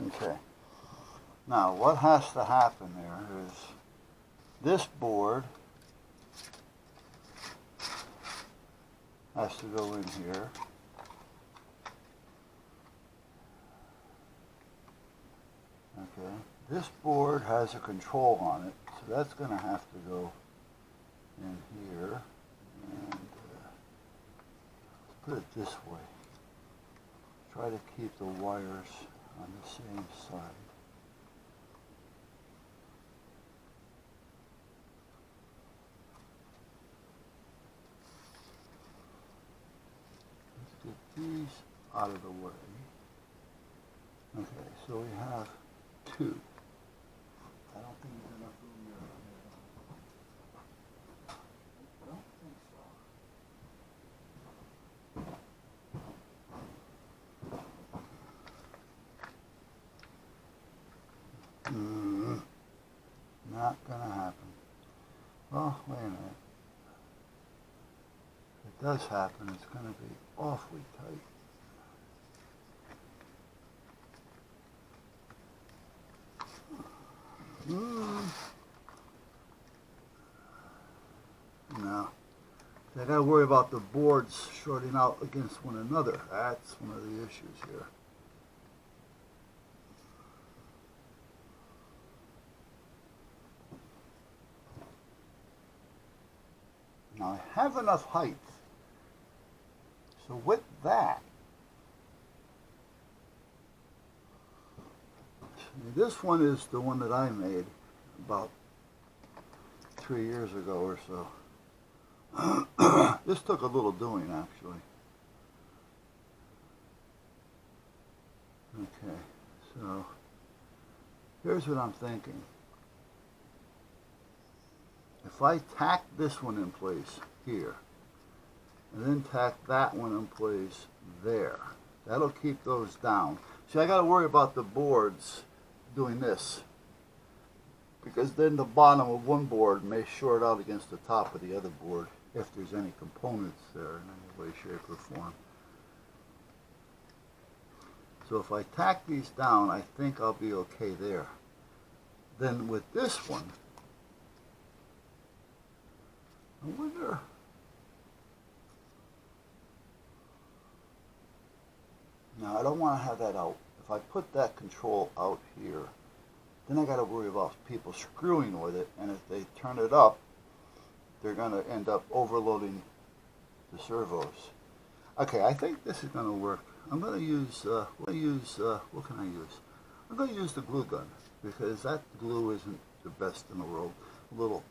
Okay. Now, what has to happen there is this board has to go in here. Okay. This board has a control on it, so that's going to have to go in here. And let's put it this way. Try to keep the wires on the same side. Let's get these out of the way. Okay, so we have two. I don't think there's enough room there. I don't think so. Not gonna happen. Well, wait a minute. If it does happen, it's gonna be awfully tight. No. I gotta worry about the boards shorting out against one another. That's one of the issues here. Now I have enough height. So with that, this one is the one that I made about 3 years ago or so. This took a little doing, actually. Okay, so here's what I'm thinking. If I tack this one in place here, and then tack that one in place there, that'll keep those down. See, I got to worry about the boards doing this, because then the bottom of one board may short out against the top of the other board if there's any components there in any way, shape, or form. So if I tack these down, I think I'll be okay there. Then with this one, I wonder, now I don't want to have that out. If I put that control out here, then I got to worry about people screwing with it, and if they turn it up, they're going to end up overloading the servos. Okay, I think this is going to work. I'm going to use, what can I use? I'm going to use the glue gun, because that glue isn't the best in the world. A little,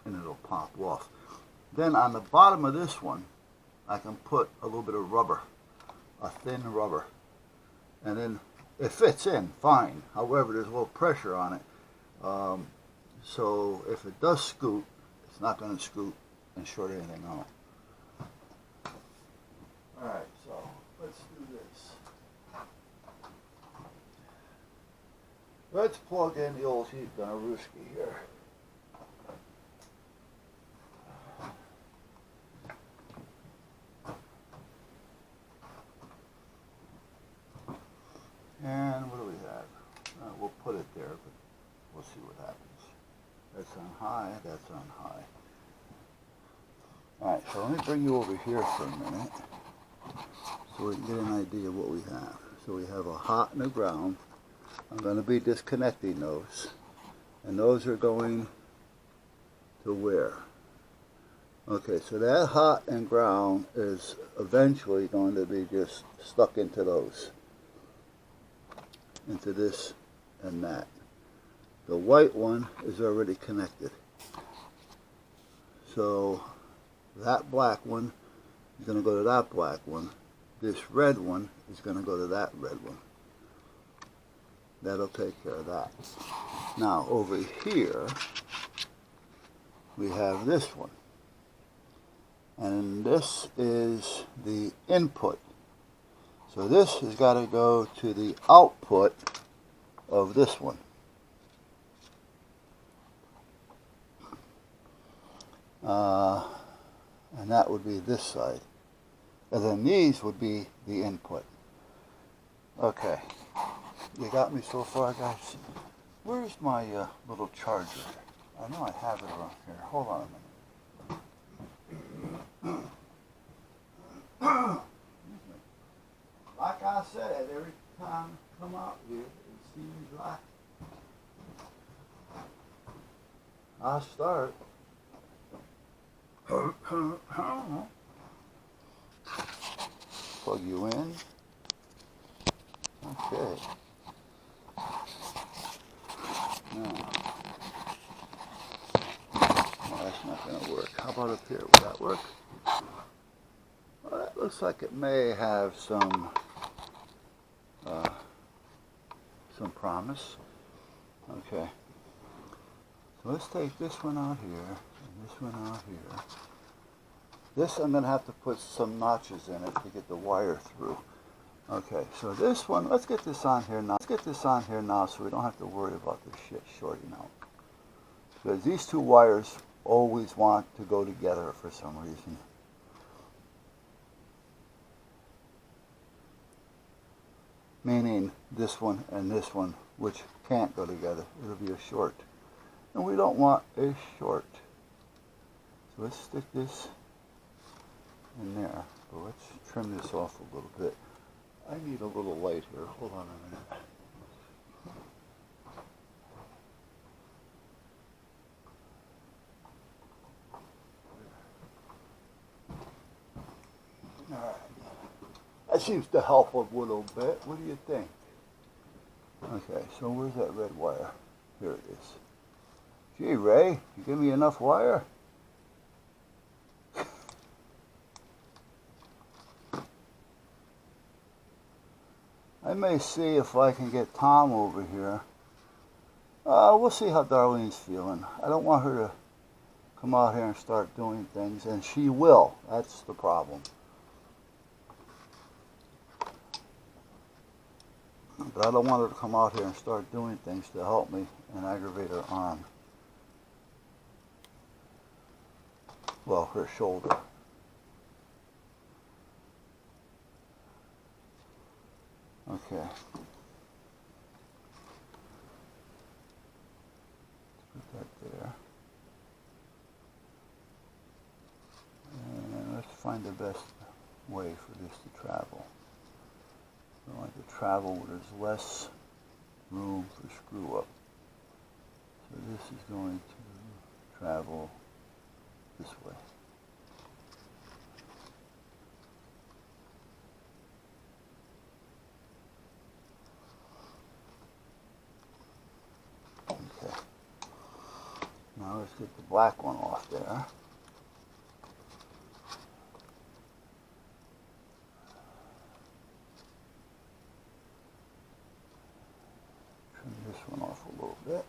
and it'll pop off. Then on the bottom of this one, I can put a little bit of rubber, a thin rubber, and then it fits in fine. However, there's a little pressure on it, so if it does scoot, it's not going to scoot and short anything out. Alright, so let's do this. Let's plug in the old heat gun Ruski here. And what do we have? We'll put it there, but we'll see what happens. That's on high, that's on high. Alright, so let me bring you over here for a minute so we can get an idea of what we have. So we have a hot and a ground. I'm going to be disconnecting those. And those are going to where? Okay, so that hot and ground is eventually going to be just stuck into those. Into this and that. The white one is already connected. So that black one is going to go to that black one. This red one is going to go to that red one. That'll take care of that. Now over here we have this one. And this is the input. So this has got to go to the output of this one. And that would be this side. And then these would be the input. Okay. You got me so far, guys? Where's my little charger? I know I have it around here. Hold on a minute. Like I said, every time I come out here, it seems like I start. Plug you in. Okay. Now, well, that's not going to work. How about up here? Will that work? Well, that looks like it may have some promise. Okay. So let's take this one out here and this one out here. This I'm going to have to put some notches in it to get the wire through. Okay, so this one, let's get this on here now. Let's get this on here now so we don't have to worry about this shit shorting out. Because these two wires always want to go together for some reason. Meaning this one and this one, which can't go together. It'll be a short. And we don't want a short. So let's stick this in there. But let's trim this off a little bit. I need a little light here. Hold on a minute. All right. That seems to help a little bit. What do you think? Okay, so where's that red wire? Here it is. Gee, Ray, you give me enough wire? I may see if I can get Tom over here. We'll see how Darlene's feeling. I don't want her to come out here and start doing things, and she will. That's the problem. But I don't want her to come out here and start doing things to help me and aggravate her arm. Well, her shoulder. Okay. Put that there. And let's find the best way for this to travel. I want to travel where there's less room for screw up. So this is going to travel this way. Okay. Now let's get the black one off there. Trim this one off a little bit.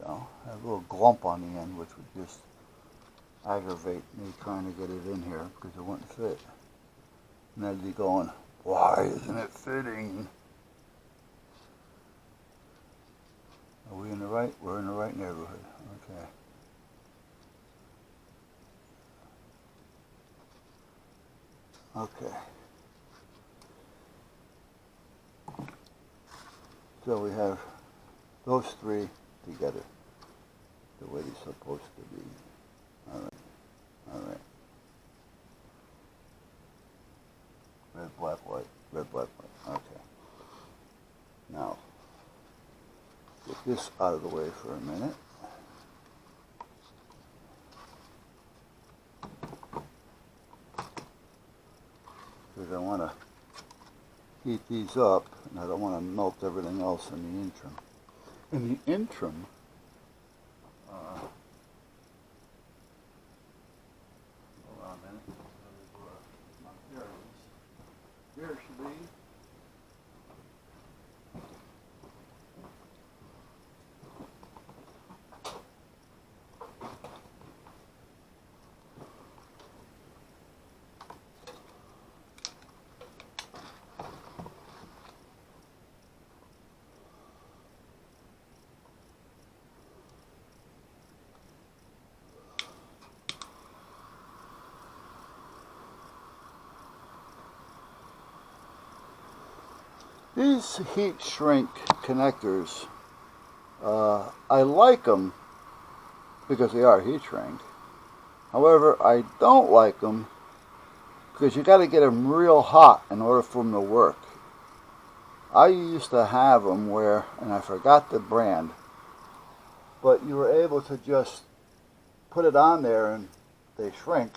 I have a little glump on the end, which would just aggravate me trying to get it in here because it wouldn't fit. And I'd be going, why isn't it fitting? Are we in the right? We're in the right neighborhood. Okay. Okay. So we have those three together the way they're supposed to be. All right. All right. Red, black, white. Red, black, white. Okay. Now, get this out of the way for a minute. Because I want to heat these up, and I don't want to melt everything else in the interim. In the interim, hold on a minute. There it should be. These heat shrink connectors, I like them because they are heat shrink. However, I don't like them because you got to get them real hot in order for them to work. I used to have them where, and I forgot the brand, but you were able to just put it on there and they shrink.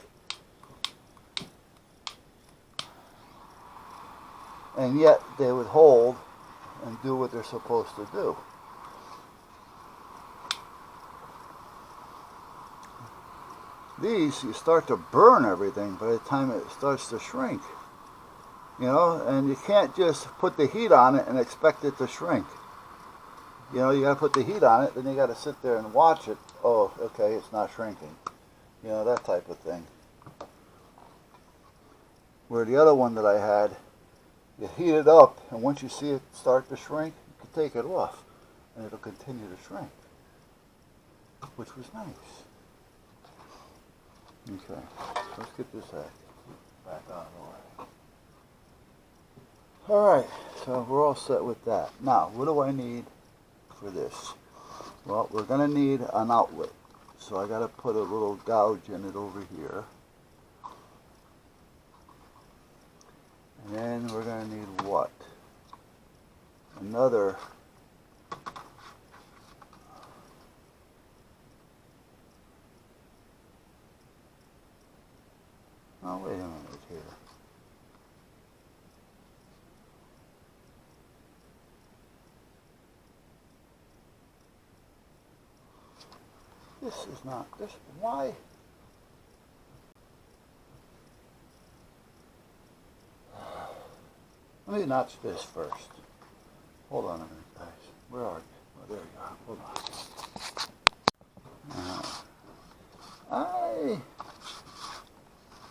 And yet they would hold and do what they're supposed to do. These, you start to burn everything by the time it starts to shrink. You know, and you can't just put the heat on it and expect it to shrink. You know, you got to put the heat on it, then you got to sit there and watch it. Oh, okay, it's not shrinking. You know, that type of thing. Where the other one that I had, you heat it up, and once you see it start to shrink, you can take it off, and it'll continue to shrink, which was nice. Okay, let's get this back on the way. Alright, so we're all set with that. Now, what do I need for this? Well, we're going to need an outlet. So I got to put a little gouge in it over here. And then we're going to need what? Another oh, wait a minute here. This is not, this, why? Let me notch this first. Hold on a minute, guys. Where are you? Oh, there you are. Hold on.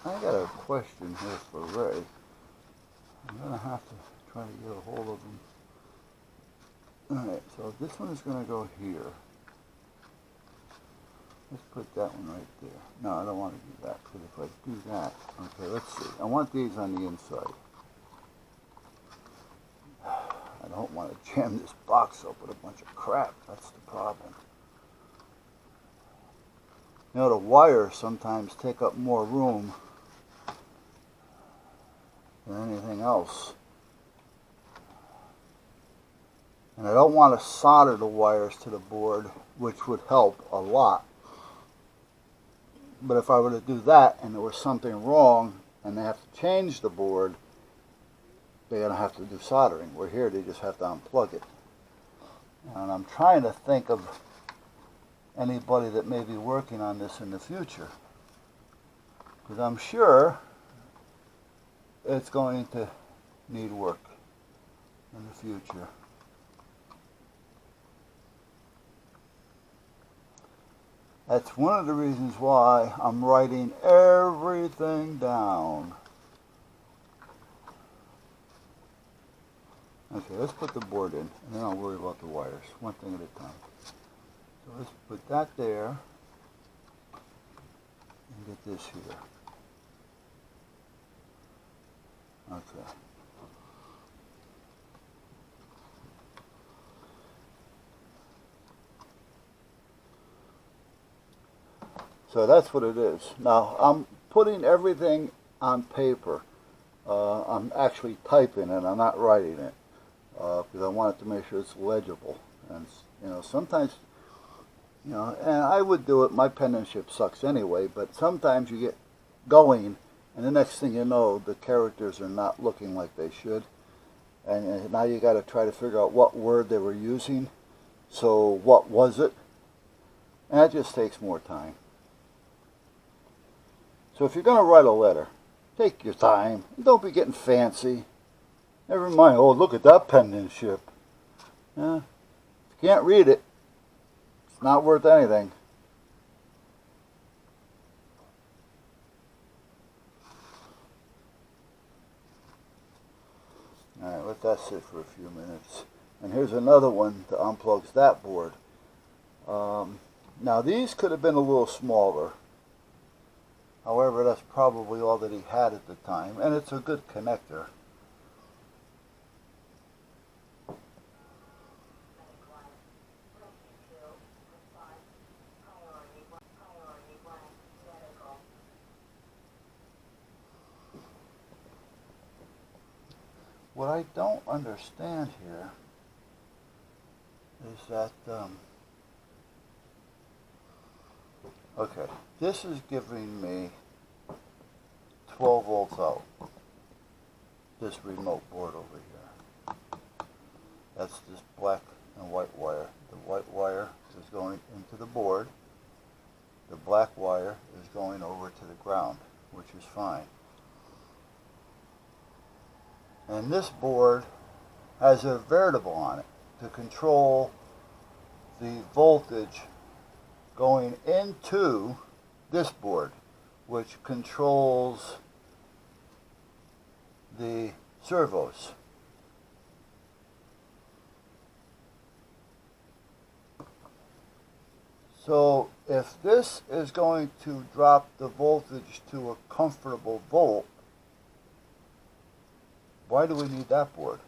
I got a question here for Ray. I'm going to have to try to get a hold of him. Alright, so this one is going to go here. Let's put that one right there. No, I don't want to do that, because if I do that, okay, let's see. I want these on the inside. I don't want to jam this box up with a bunch of crap. That's the problem. You know, the wires sometimes take up more room than anything else. And I don't want to solder the wires to the board, which would help a lot. But if I were to do that and there was something wrong and they have to change the board, they're going to have to do soldering. Where here they just have to unplug it. And I'm trying to think of anybody that may be working on this in the future. Because I'm sure it's going to need work in the future. That's one of the reasons why I'm writing everything down. Okay, let's put the board in, and then I'll worry about the wires, one thing at a time. So let's put that there, and get this here. Okay. So that's what it is. Now, I'm putting everything on paper. I'm actually typing it, I'm not writing it. Because I wanted to make sure it's legible. And, you know, sometimes, you know, and I would do it, my penmanship sucks anyway, but sometimes you get going, and the next thing you know, the characters are not looking like they should. And now you got to try to figure out what word they were using. So what was it? And that just takes more time. So if you're going to write a letter, take your time. Don't be getting fancy. Never mind, oh, look at that penmanship. Yeah. If you can't read it, it's not worth anything. Alright, let that sit for a few minutes. And here's another one that unplugs that board. Now these could have been a little smaller. However, that's probably all that he had at the time. And it's a good connector. what I don't understand here is that, okay, this is giving me 12 volts out, this remote board over here. That's this black and white wire. The white wire is going into the board. The black wire is going over to the ground, which is fine. And this board has a variable on it to control the voltage going into this board, which controls the servos. So if this is going to drop the voltage to a comfortable volt, why do we need that board?